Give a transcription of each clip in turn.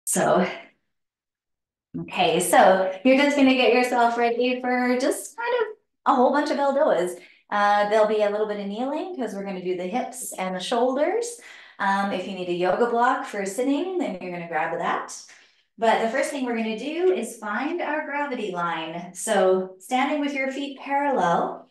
So, okay, so you're just gonna get yourself ready for just kind of a whole bunch of ELDOAs. There'll be a little bit of kneeling because we're gonna do the hips and the shoulders. If you need a yoga block for sitting, then you're gonna grab that. But the first thing we're gonna do is find our gravity line. So standing with your feet parallel,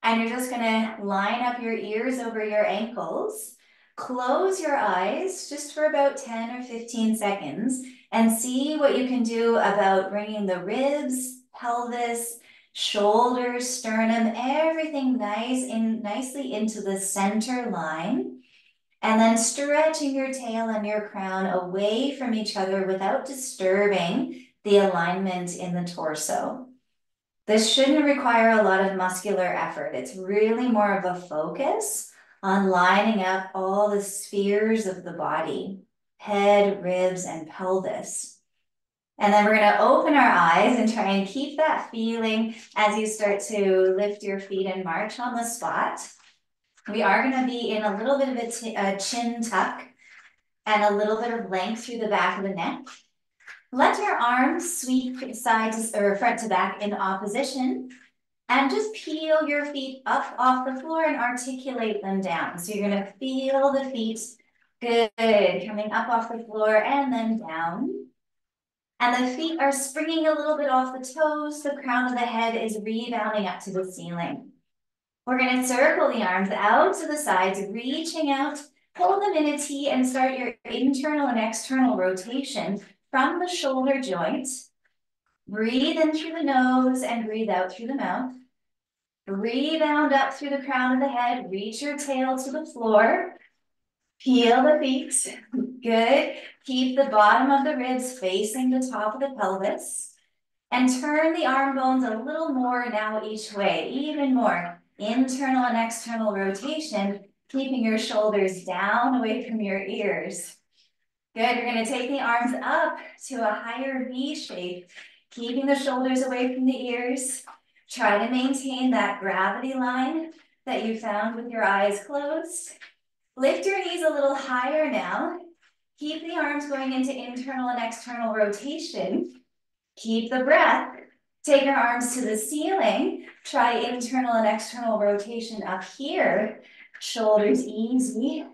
and you're just gonna line up your ears over your ankles. Close your eyes just for about 10 or 15 seconds and see what you can do about bringing the ribs, pelvis, shoulders, sternum, everything nicely into the center line. And then stretching your tail and your crown away from each other without disturbing the alignment in the torso. This shouldn't require a lot of muscular effort. It's really more of a focus on lining up all the spheres of the body, head, ribs, and pelvis. And then we're going to open our eyes and try and keep that feeling as you start to lift your feet and march on the spot. We are going to be in a little bit of a chin tuck and a little bit of length through the back of the neck. Let your arms sweep side to, or front to back in opposition, and just peel your feet up off the floor and articulate them down. So you're gonna feel the feet, good, coming up off the floor and then down. And the feet are springing a little bit off the toes. The crown of the head is rebounding up to the ceiling. We're gonna circle the arms out to the sides, reaching out, hold them in a T and start your internal and external rotation from the shoulder joint. Breathe in through the nose and breathe out through the mouth. Rebound up through the crown of the head, reach your tail to the floor. Peel the feet, good. Keep the bottom of the ribs facing the top of the pelvis. And turn the arm bones a little more now each way, even more. Internal and external rotation, keeping your shoulders down away from your ears. Good, you're gonna take the arms up to a higher V shape, keeping the shoulders away from the ears. Try to maintain that gravity line that you found with your eyes closed. Lift your knees a little higher now. Keep the arms going into internal and external rotation. Keep the breath. Take your arms to the ceiling. Try internal and external rotation up here. Shoulders easy.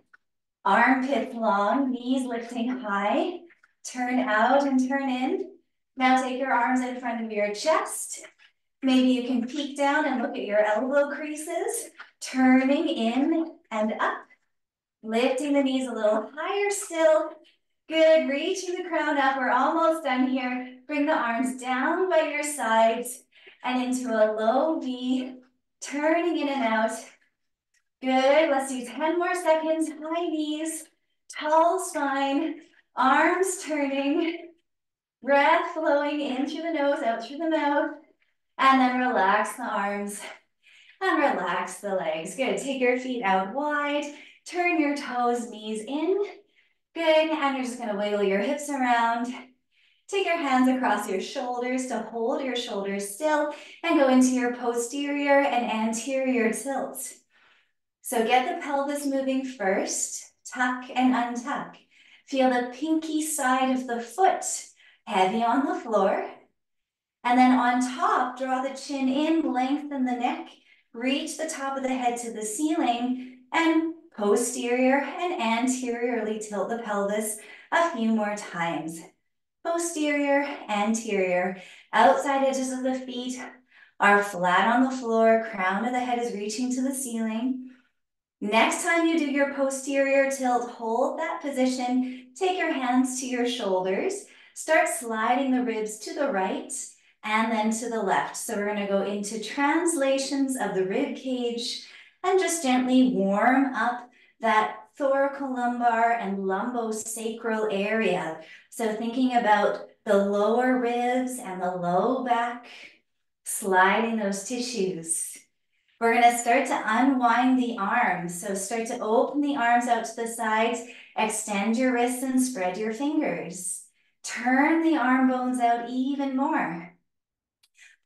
Armpits long, knees lifting high. Turn out and turn in. Now take your arms in front of your chest. Maybe you can peek down and look at your elbow creases. Turning in and up. Lifting the knees a little higher still. Good, reaching the crown up. We're almost done here. Bring the arms down by your sides and into a low V, turning in and out. Good, let's do 10 more seconds. High knees, tall spine, arms turning, breath flowing in through the nose, out through the mouth, and then relax the arms and relax the legs. Good, take your feet out wide, turn your toes, knees in. Good, and you're just gonna wiggle your hips around. Take your hands across your shoulders to hold your shoulders still and go into your posterior and anterior tilt. So get the pelvis moving first, tuck and untuck. Feel the pinky side of the foot heavy on the floor. And then on top, draw the chin in, lengthen the neck, reach the top of the head to the ceiling, and posterior and anteriorly tilt the pelvis a few more times. Posterior, anterior, outside edges of the feet are flat on the floor, crown of the head is reaching to the ceiling. Next time you do your posterior tilt, hold that position, take your hands to your shoulders, start sliding the ribs to the right and then to the left. So we're gonna go into translations of the rib cage and just gently warm up that thoracolumbar and lumbosacral area. So thinking about the lower ribs and the low back, sliding those tissues. We're gonna start to unwind the arms. So start to open the arms out to the sides, extend your wrists and spread your fingers. Turn the arm bones out even more.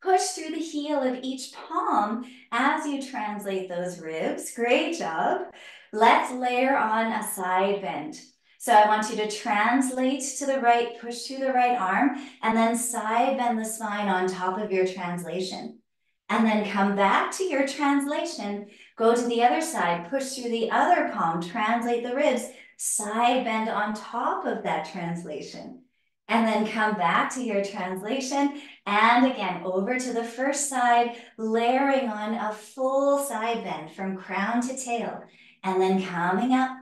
Push through the heel of each palm as you translate those ribs. Great job. Let's layer on a side bend. So I want you to translate to the right, push through the right arm, and then side bend the spine on top of your translation. And then come back to your translation, go to the other side, push through the other palm, translate the ribs, side bend on top of that translation. And then come back to your translation, and again, over to the first side, layering on a full side bend from crown to tail, and then coming up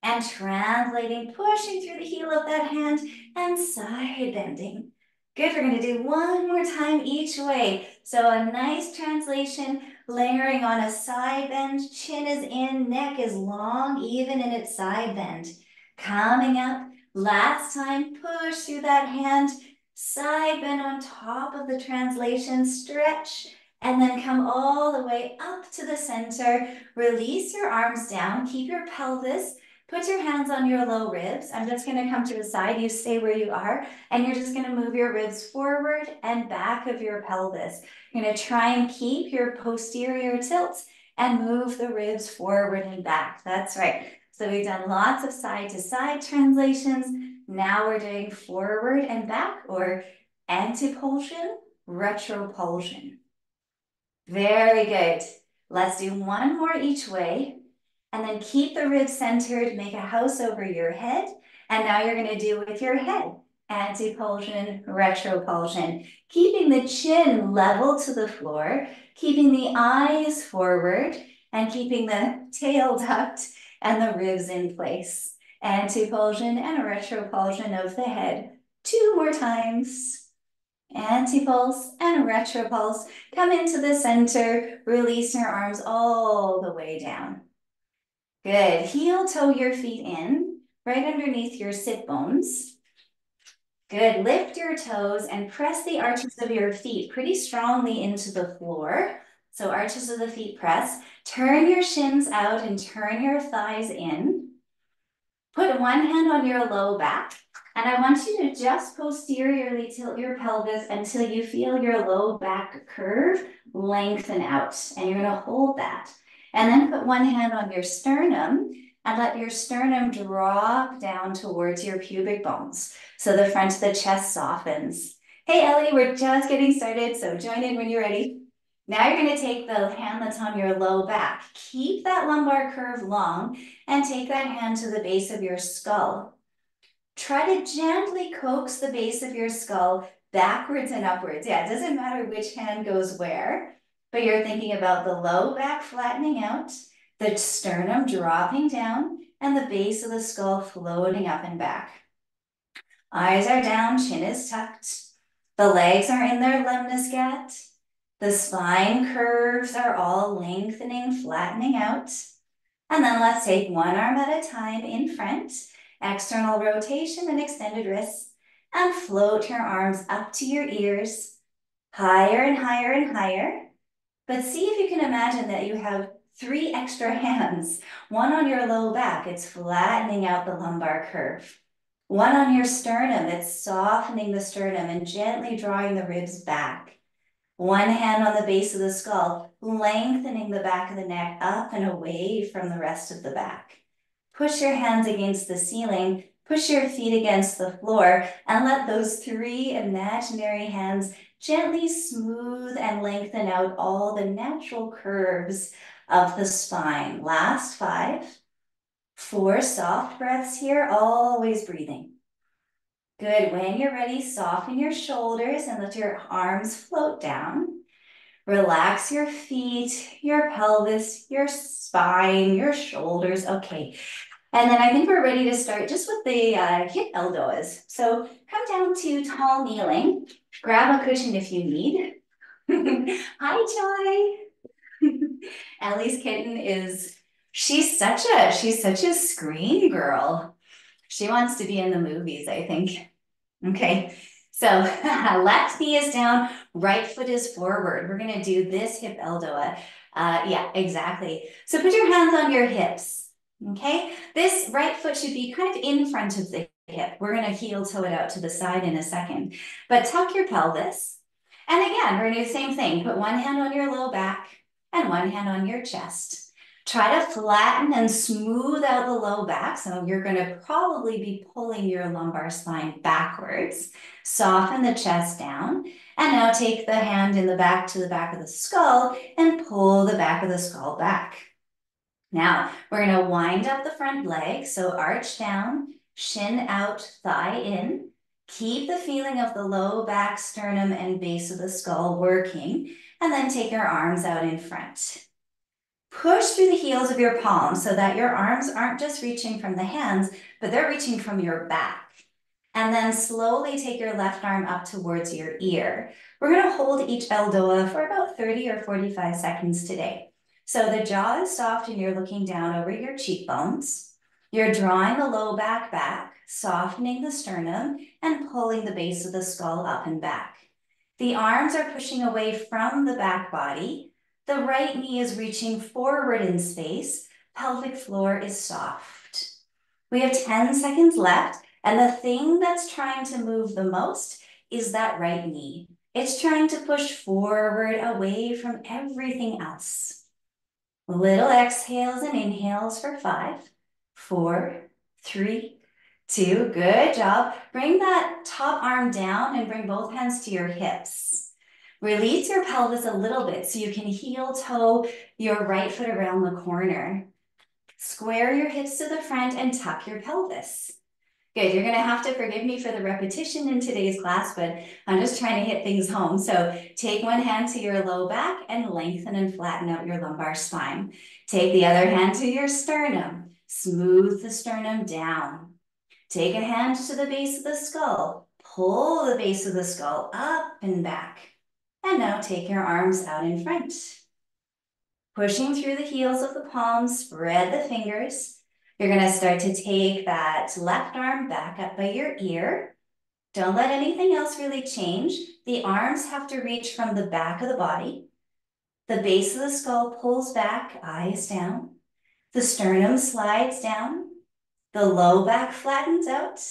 and translating, pushing through the heel of that hand and side bending. Good, we're gonna do one more time each way. So a nice translation, layering on a side bend, chin is in, neck is long, even in its side bend. Coming up, last time, push through that hand, side bend on top of the translation, stretch, and then come all the way up to the center. Release your arms down, keep your pelvis, put your hands on your low ribs. I'm just gonna come to the side, you stay where you are, and you're just gonna move your ribs forward and back of your pelvis. You're gonna try and keep your posterior tilts and move the ribs forward and back. That's right. So we've done lots of side to side translations. Now we're doing forward and back, or antipulsion, retropulsion. Very good. Let's do one more each way. And then keep the ribs centered, make a house over your head. And now you're gonna do with your head, antipulsion, retropulsion, keeping the chin level to the floor, keeping the eyes forward, and keeping the tail tucked and the ribs in place. Antipulsion and retropulsion of the head. 2 more times. Antipulse and retropulse. Come into the center, release your arms all the way down. Good, heel toe your feet in, right underneath your sit bones. Good, lift your toes and press the arches of your feet pretty strongly into the floor. So arches of the feet press. Turn your shins out and turn your thighs in. Put one hand on your low back, and I want you to just posteriorly tilt your pelvis until you feel your low back curve lengthen out, and you're gonna hold that. And then put one hand on your sternum and let your sternum drop down towards your pubic bones. So the front of the chest softens. Hey, Ellie, we're just getting started, so join in when you're ready. Now you're gonna take the hand that's on your low back. Keep that lumbar curve long and take that hand to the base of your skull. Try to gently coax the base of your skull backwards and upwards. Yeah, it doesn't matter which hand goes where, but you're thinking about the low back flattening out, the sternum dropping down, and the base of the skull floating up and back. Eyes are down, chin is tucked. The legs are in their lemniscate. The spine curves are all lengthening, flattening out. And then let's take one arm at a time in front, external rotation and extended wrists, and float your arms up to your ears, higher and higher and higher. But see if you can imagine that you have 3 extra hands, one on your low back, it's flattening out the lumbar curve. One on your sternum, it's softening the sternum and gently drawing the ribs back. One hand on the base of the skull, lengthening the back of the neck up and away from the rest of the back. Push your hands against the ceiling, push your feet against the floor, and let those 3 imaginary hands gently smooth and lengthen out all the natural curves of the spine. Last 5. 4 soft breaths here, always breathing. Good, when you're ready, soften your shoulders and let your arms float down. Relax your feet, your pelvis, your spine, your shoulders. Okay, and then I think we're ready to start just with the hip ELDOAs. So come down to tall kneeling, grab a cushion if you need. Hi, Joy. Ellie's kitten she's such a screen girl. She wants to be in the movies, I think. Okay, so left knee is down, right foot is forward. We're gonna do this hip ELDOA. Yeah, exactly. So put your hands on your hips, okay? This right foot should be kind of in front of the hip. We're gonna heel toe it out to the side in a second, but tuck your pelvis. And again, we're gonna do the same thing. Put one hand on your low back and one hand on your chest. Try to flatten and smooth out the low back. So you're going to probably be pulling your lumbar spine backwards. Soften the chest down. And now take the hand in the back to the back of the skull and pull the back of the skull back. Now we're going to wind up the front leg. So arch down, shin out, thigh in. Keep the feeling of the low back, sternum, and base of the skull working. And then take your arms out in front. Push through the heels of your palms so that your arms aren't just reaching from the hands, but they're reaching from your back. And then slowly take your left arm up towards your ear. We're going to hold each ELDOA for about 30 or 45 seconds today. So the jaw is soft and you're looking down over your cheekbones. You're drawing the low back back, softening the sternum, and pulling the base of the skull up and back. The arms are pushing away from the back body. The right knee is reaching forward in space. Pelvic floor is soft. We have 10 seconds left, and the thing that's trying to move the most is that right knee. It's trying to push forward away from everything else. Little exhales and inhales for 5, 4, 3, 2. Good job. Bring that top arm down and bring both hands to your hips. Release your pelvis a little bit so you can heel toe your right foot around the corner. Square your hips to the front and tuck your pelvis. Good, you're gonna have to forgive me for the repetition in today's class, but I'm just trying to hit things home. So take one hand to your low back and lengthen and flatten out your lumbar spine. Take the other hand to your sternum. Smooth the sternum down. Take a hand to the base of the skull. Pull the base of the skull up and back. And now take your arms out in front. Pushing through the heels of the palms, spread the fingers. You're gonna start to take that left arm back up by your ear. Don't let anything else really change. The arms have to reach from the back of the body. The base of the skull pulls back, eyes down. The sternum slides down. The low back flattens out.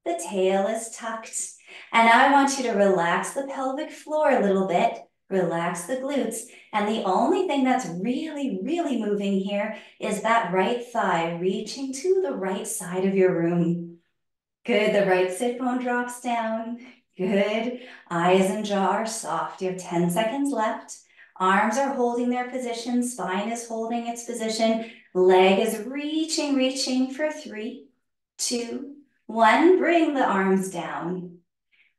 The tail is tucked. And now I want you to relax the pelvic floor a little bit, relax the glutes. And the only thing that's really, really moving here is that right thigh reaching to the right side of your room. Good, the right sit bone drops down. Good, eyes and jaw are soft. You have 10 seconds left. Arms are holding their position, spine is holding its position. Leg is reaching for 3, 2, 1. Bring the arms down.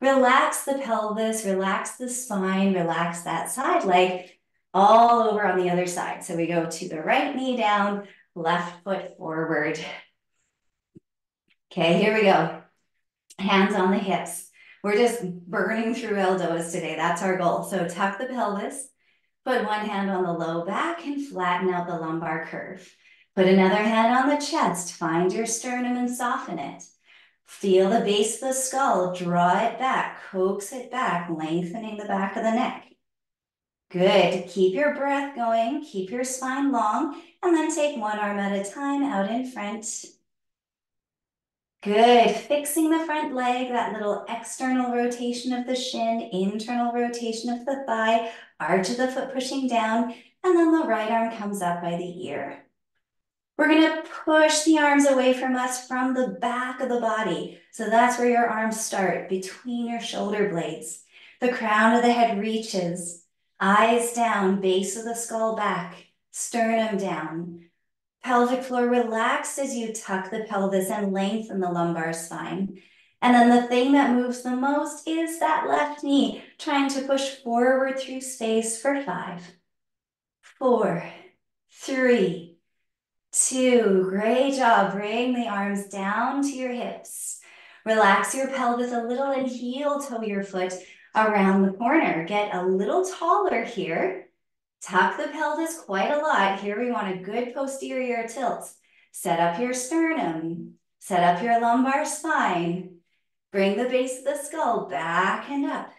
Relax the pelvis, relax the spine, relax that side leg, all over on the other side. So we go to the right knee down, left foot forward. Okay, here we go. Hands on the hips. We're just burning through ELDOAs today. That's our goal. So tuck the pelvis, put one hand on the low back and flatten out the lumbar curve. Put another hand on the chest, find your sternum and soften it. Feel the base of the skull, draw it back, coax it back, lengthening the back of the neck. Good, keep your breath going, keep your spine long, and then take one arm at a time out in front. Good, fixing the front leg, that little external rotation of the shin, internal rotation of the thigh, arch of the foot pushing down, and then the right arm comes up by the ear. We're gonna push the arms away from us from the back of the body. So that's where your arms start, between your shoulder blades. The crown of the head reaches, eyes down, base of the skull back, sternum down. Pelvic floor relaxed as you tuck the pelvis and lengthen the lumbar spine. And then the thing that moves the most is that left knee, trying to push forward through space for 5, 4, 3, 2, great job. Bring the arms down to your hips. Relax your pelvis a little and heel toe your foot around the corner. Get a little taller here. Tuck the pelvis quite a lot. Here we want a good posterior tilt. Set up your sternum. Set up your lumbar spine. Bring the base of the skull back and up.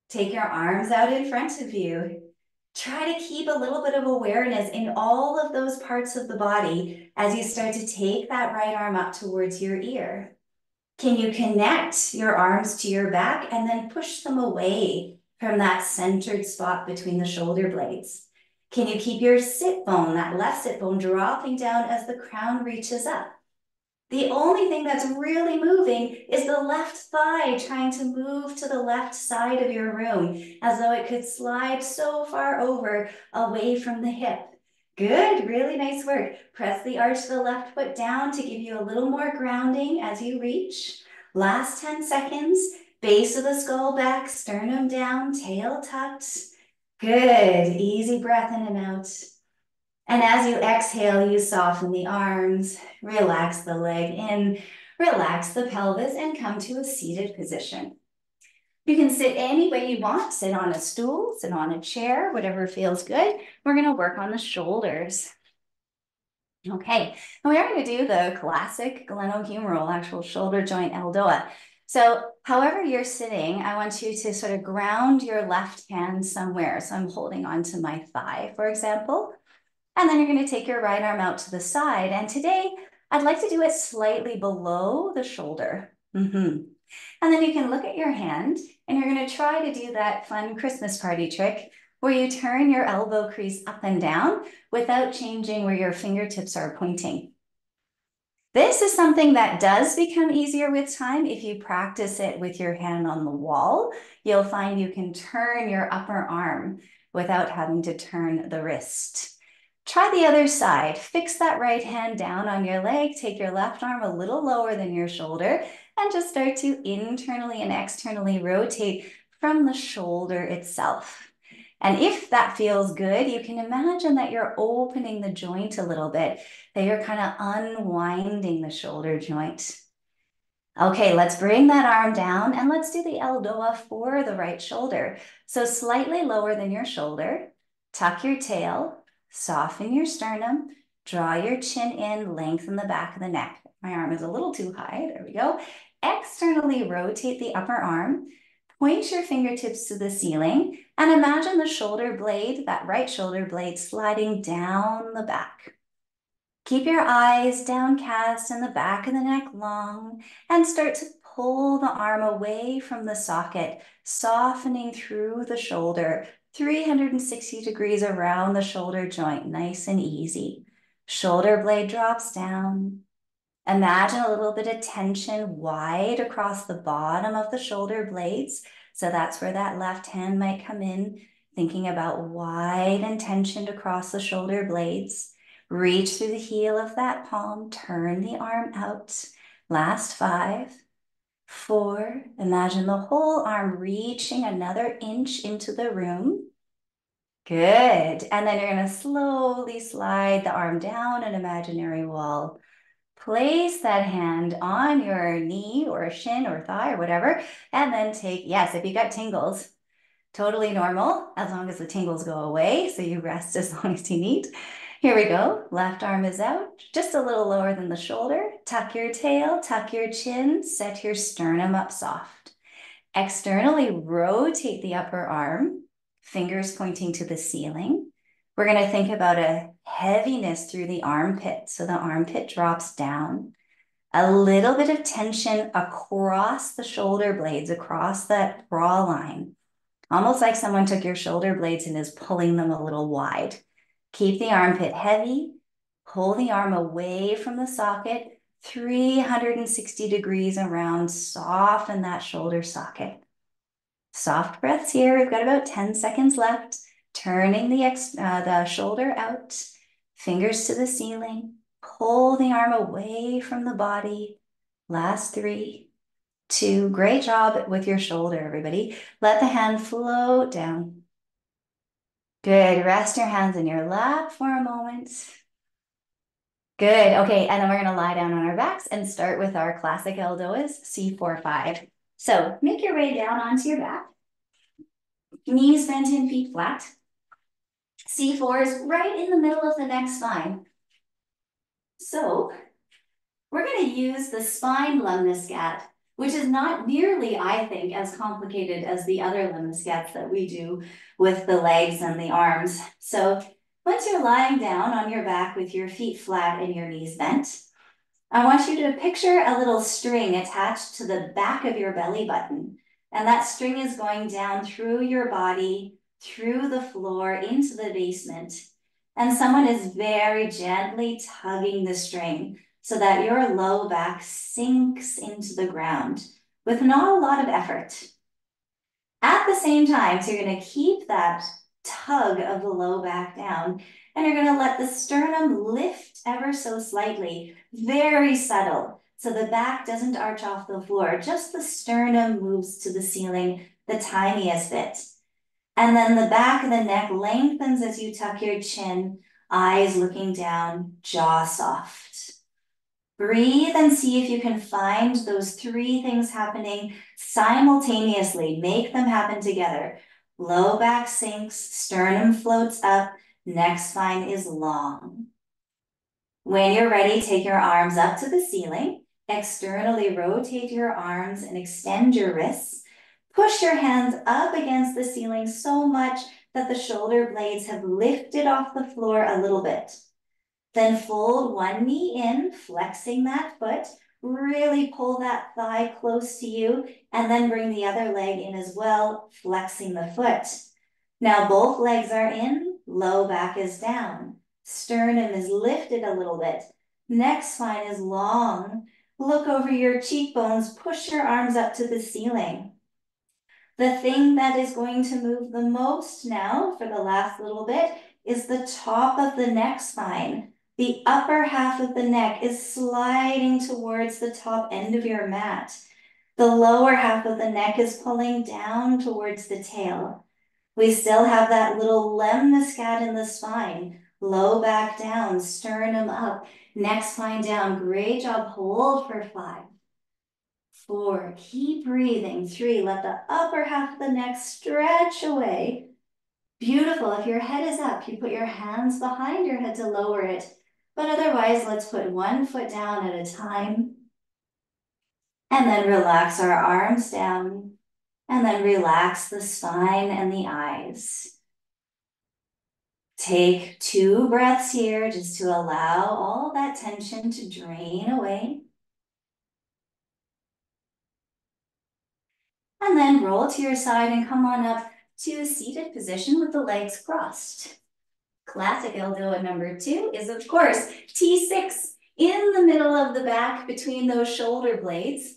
Take your arms out in front of you. Try to keep a little bit of awareness in all of those parts of the body as you start to take that right arm up towards your ear. Can you connect your arms to your back and then push them away from that centered spot between the shoulder blades? Can you keep your sit bone, that left sit bone, dropping down as the crown reaches up? The only thing that's really moving is the left thigh trying to move to the left side of your room, as though it could slide so far over away from the hip. Good, really nice work. Press the arch of the left foot down to give you a little more grounding as you reach. Last 10 seconds, base of the skull back, sternum down, tail tucked. Good, easy breath in and out. And as you exhale, you soften the arms, relax the leg in, relax the pelvis, and come to a seated position. You can sit any way you want, sit on a stool, sit on a chair, whatever feels good. We're gonna work on the shoulders. Okay, and we are gonna do the classic glenohumeral, actual shoulder joint ELDOA. So however you're sitting, I want you to sort of ground your left hand somewhere. So I'm holding onto my thigh, for example. And then you're going to take your right arm out to the side. And today, I'd like to do it slightly below the shoulder. And then you can look at your hand, and you're going to try to do that fun Christmas party trick where you turn your elbow crease up and down without changing where your fingertips are pointing. This is something that does become easier with time. If you practice it with your hand on the wall, you'll find you can turn your upper arm without having to turn the wrist. Try the other side. Fix that right hand down on your leg. Take your left arm a little lower than your shoulder and just start to internally and externally rotate from the shoulder itself. And if that feels good, you can imagine that you're opening the joint a little bit, that you're kind of unwinding the shoulder joint. Okay, let's bring that arm down and let's do the ELDOA for the right shoulder. So slightly lower than your shoulder, tuck your tail, soften your sternum, draw your chin in, lengthen the back of the neck. My arm is a little too high, there we go. Externally rotate the upper arm, point your fingertips to the ceiling, and imagine the shoulder blade, that right shoulder blade, sliding down the back. Keep your eyes downcast and the back of the neck long, and start to pull the arm away from the socket, softening through the shoulder, 360 degrees around the shoulder joint, nice and easy. Shoulder blade drops down. Imagine a little bit of tension wide across the bottom of the shoulder blades. So that's where that left hand might come in, thinking about wide and tensioned across the shoulder blades. Reach through the heel of that palm, turn the arm out. Last 5, 4, imagine the whole arm reaching another inch into the room. Good, and then you're gonna slowly slide the arm down an imaginary wall. Place that hand on your knee or shin or thigh or whatever, and then take, yes, if you got tingles, totally normal, as long as the tingles go away, so you rest as long as you need. Here we go, left arm is out, just a little lower than the shoulder. Tuck your tail, tuck your chin, set your sternum up soft. Externally rotate the upper arm, fingers pointing to the ceiling. We're going to think about a heaviness through the armpit, so the armpit drops down. A little bit of tension across the shoulder blades, across that bra line. Almost like someone took your shoulder blades and is pulling them a little wide. Keep the armpit heavy, pull the arm away from the socket, 360 degrees around, soften that shoulder socket. Soft breaths here, we've got about 10 seconds left. Turning the shoulder out, fingers to the ceiling, pull the arm away from the body. Last 3, 2, great job with your shoulder, everybody. Let the hand float down. Good, rest your hands in your lap for a moment. Good, okay, and then we're gonna lie down on our backs and start with our classic ELDOAs, C4-5. So make your way down onto your back. Knees bent and feet flat. C4 is right in the middle of the neck spine. So we're going to use the spine lemniscat, which is not nearly, I think, as complicated as the other lemniscats that we do with the legs and the arms. So once you're lying down on your back with your feet flat and your knees bent, I want you to picture a little string attached to the back of your belly button. And that string is going down through your body, through the floor into the basement. And someone is very gently tugging the string so that your low back sinks into the ground with not a lot of effort. At the same time, so you're going to keep that tug of the low back down, and you're going to let the sternum lift ever so slightly, very subtle, so the back doesn't arch off the floor, just the sternum moves to the ceiling the tiniest bit. And then the back of the neck lengthens as you tuck your chin, eyes looking down, jaw soft. Breathe and see if you can find those three things happening simultaneously. Make them happen together. Low back sinks, sternum floats up, neck spine is long. When you're ready, take your arms up to the ceiling. Externally rotate your arms and extend your wrists. Push your hands up against the ceiling so much that the shoulder blades have lifted off the floor a little bit. Then fold one knee in, flexing that foot. Really pull that thigh close to you, and then bring the other leg in as well, flexing the foot. Now both legs are in, low back is down. Sternum is lifted a little bit. Neck spine is long. Look over your cheekbones, push your arms up to the ceiling. The thing that is going to move the most now for the last little bit is the top of the neck spine. The upper half of the neck is sliding towards the top end of your mat. The lower half of the neck is pulling down towards the tail. We still have that little lemniscat in the spine. Low back down, sternum up, neck spine down. Great job. Hold for 5, 4. Keep breathing. 3. Let the upper half of the neck stretch away. Beautiful. If your head is up, you put your hands behind your head to lower it. But otherwise, let's put one foot down at a time. And then relax our arms down. And then relax the spine and the eyes. Take 2 breaths here just to allow all that tension to drain away. And then roll to your side and come on up to a seated position with the legs crossed. Classic ELDOA number 2 is, of course, T6 in the middle of the back between those shoulder blades.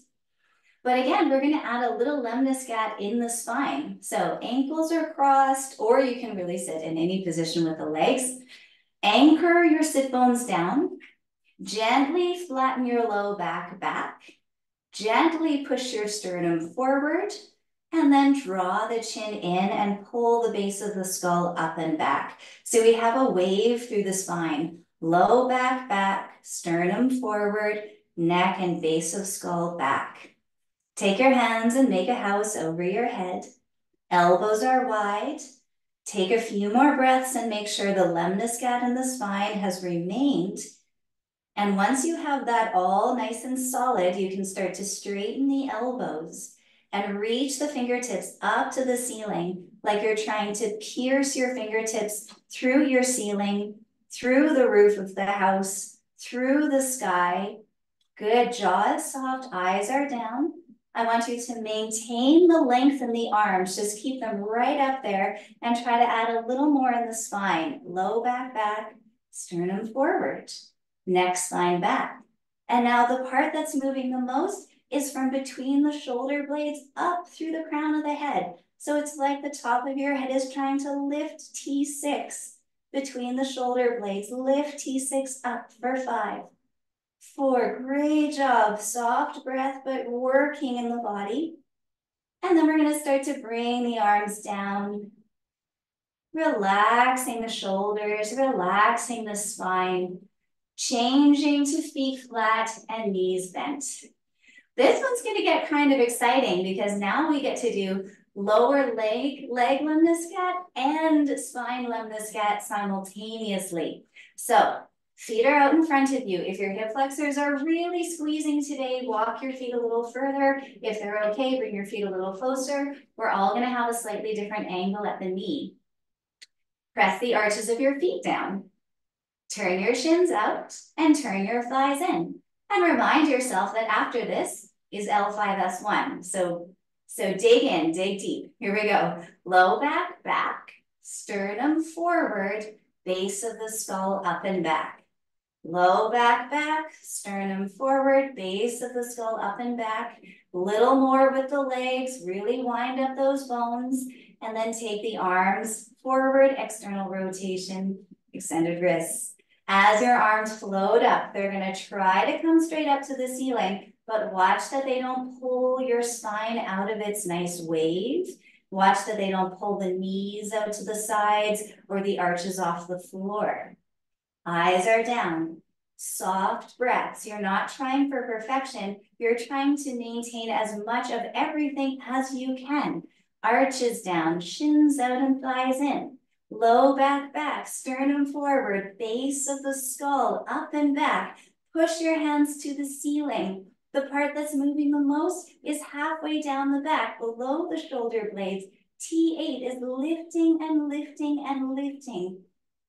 But again, we're going to add a little lemniscat in the spine. So ankles are crossed, or you can really sit in any position with the legs. Anchor your sit bones down. Gently flatten your low back back. Gently push your sternum forward. And then draw the chin in and pull the base of the skull up and back. So we have a wave through the spine. Low back back, sternum forward, neck and base of skull back. Take your hands and make a house over your head. Elbows are wide. Take a few more breaths and make sure the lemniscat in the spine has remained. And once you have that all nice and solid, you can start to straighten the elbows and reach the fingertips up to the ceiling like you're trying to pierce your fingertips through your ceiling, through the roof of the house, through the sky. Good, jaw is soft, eyes are down. I want you to maintain the length in the arms, just keep them right up there and try to add a little more in the spine. Low back back, sternum forward, neck spine back. And now the part that's moving the most is from between the shoulder blades up through the crown of the head. So it's like the top of your head is trying to lift T6 between the shoulder blades. Lift T6 up for 5, 4. Great job. Soft breath, but working in the body. And then we're going to start to bring the arms down, relaxing the shoulders, relaxing the spine, changing to feet flat and knees bent. This one's going to get kind of exciting because now we get to do lower leg lemniscat and spine lemniscat simultaneously. So feet are out in front of you. If your hip flexors are really squeezing today, walk your feet a little further. If they're okay, bring your feet a little closer. We're all going to have a slightly different angle at the knee. Press the arches of your feet down. Turn your shins out and turn your thighs in. And remind yourself that after this is L5S1. So So dig in, dig deep. Here we go. Low back, back, sternum forward, base of the skull up and back. Low back, back, sternum forward, base of the skull up and back. Little more with the legs, really wind up those bones, and then take the arms forward, external rotation, extended wrists. As your arms float up, they're gonna try to come straight up to the ceiling, but watch that they don't pull your spine out of its nice wave. Watch that they don't pull the knees out to the sides or the arches off the floor. Eyes are down, soft breaths. You're not trying for perfection. You're trying to maintain as much of everything as you can. Arches down, shins out and thighs in. Low back, back, sternum forward, base of the skull up and back. Push your hands to the ceiling. The part that's moving the most is halfway down the back, below the shoulder blades. T8 is lifting and lifting and lifting.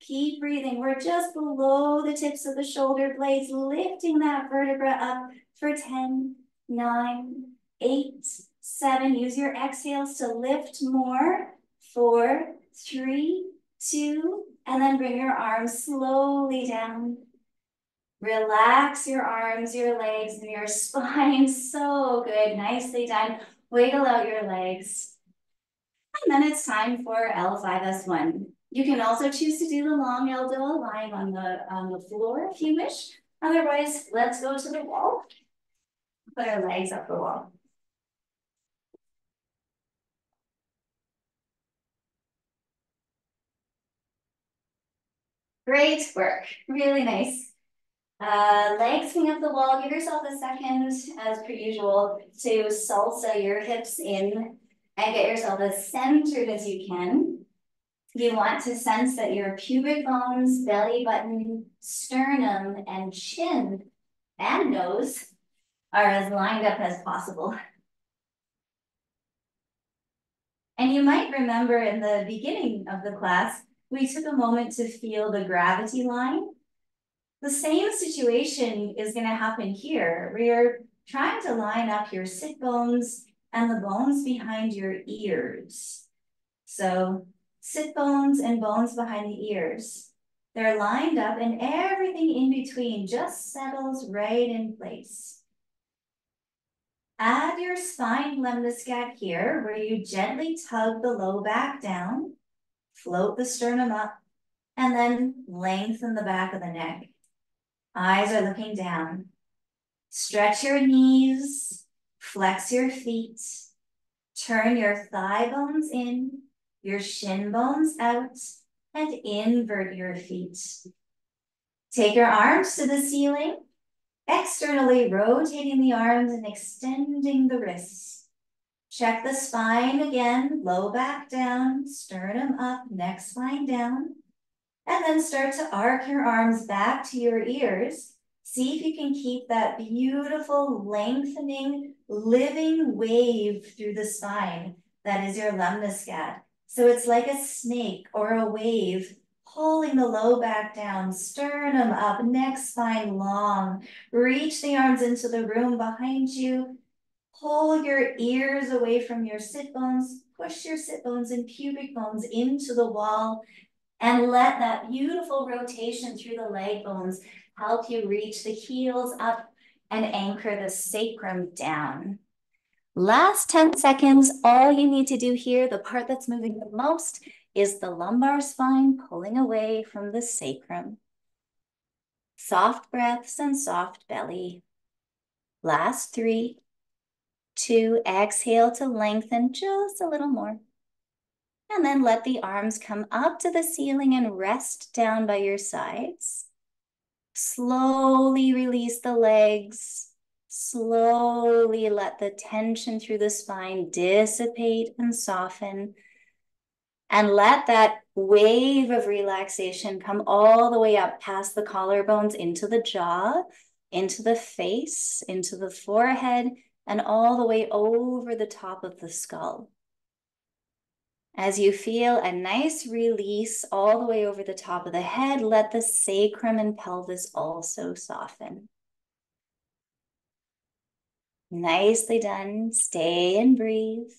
Keep breathing. We're just below the tips of the shoulder blades, lifting that vertebra up for 10, 9, 8, 7. Use your exhales to lift more. 4, 3, 2, and then bring your arms slowly down. Relax your arms, your legs, and your spine. So good. Nicely done. Wiggle out your legs. And then it's time for L5S1. You can also choose to do the long ELDOA lying on the floor if you wish. Otherwise, let's go to the wall. Put our legs up the wall. Great work. Really nice. Legs hang up the wall. Give yourself a second, as per usual, to salsa your hips in and get yourself as centered as you can. You want to sense that your pubic bones, belly button, sternum, and chin and nose are as lined up as possible. And you might remember in the beginning of the class, we took a moment to feel the gravity line. The same situation is going to happen here. We're trying to line up your sit bones and the bones behind your ears. So sit bones and bones behind the ears. They're lined up and everything in between just settles right in place. Add your spine lemniscate here, where you gently tug the low back down, float the sternum up, and then lengthen the back of the neck. Eyes are looking down. Stretch your knees, flex your feet, turn your thigh bones in, your shin bones out, and invert your feet. Take your arms to the ceiling, externally rotating the arms and extending the wrists. Check the spine again, low back down, sternum up, neck spine down. And then start to arc your arms back to your ears. See if you can keep that beautiful lengthening, living wave through the spine. That is your lemniscate. So it's like a snake or a wave, pulling the low back down, sternum up, neck spine long. Reach the arms into the room behind you. Pull your ears away from your sit bones. Push your sit bones and pubic bones into the wall. And let that beautiful rotation through the leg bones help you reach the heels up and anchor the sacrum down. Last 10 seconds, all you need to do here, the part that's moving the most, is the lumbar spine pulling away from the sacrum. Soft breaths and soft belly. Last 3, 2, exhale to lengthen just a little more. And then let the arms come up to the ceiling and rest down by your sides. Slowly release the legs. Slowly let the tension through the spine dissipate and soften. And let that wave of relaxation come all the way up past the collarbones into the jaw, into the face, into the forehead, and all the way over the top of the skull. As you feel a nice release all the way over the top of the head, let the sacrum and pelvis also soften. Nicely done. Stay and breathe.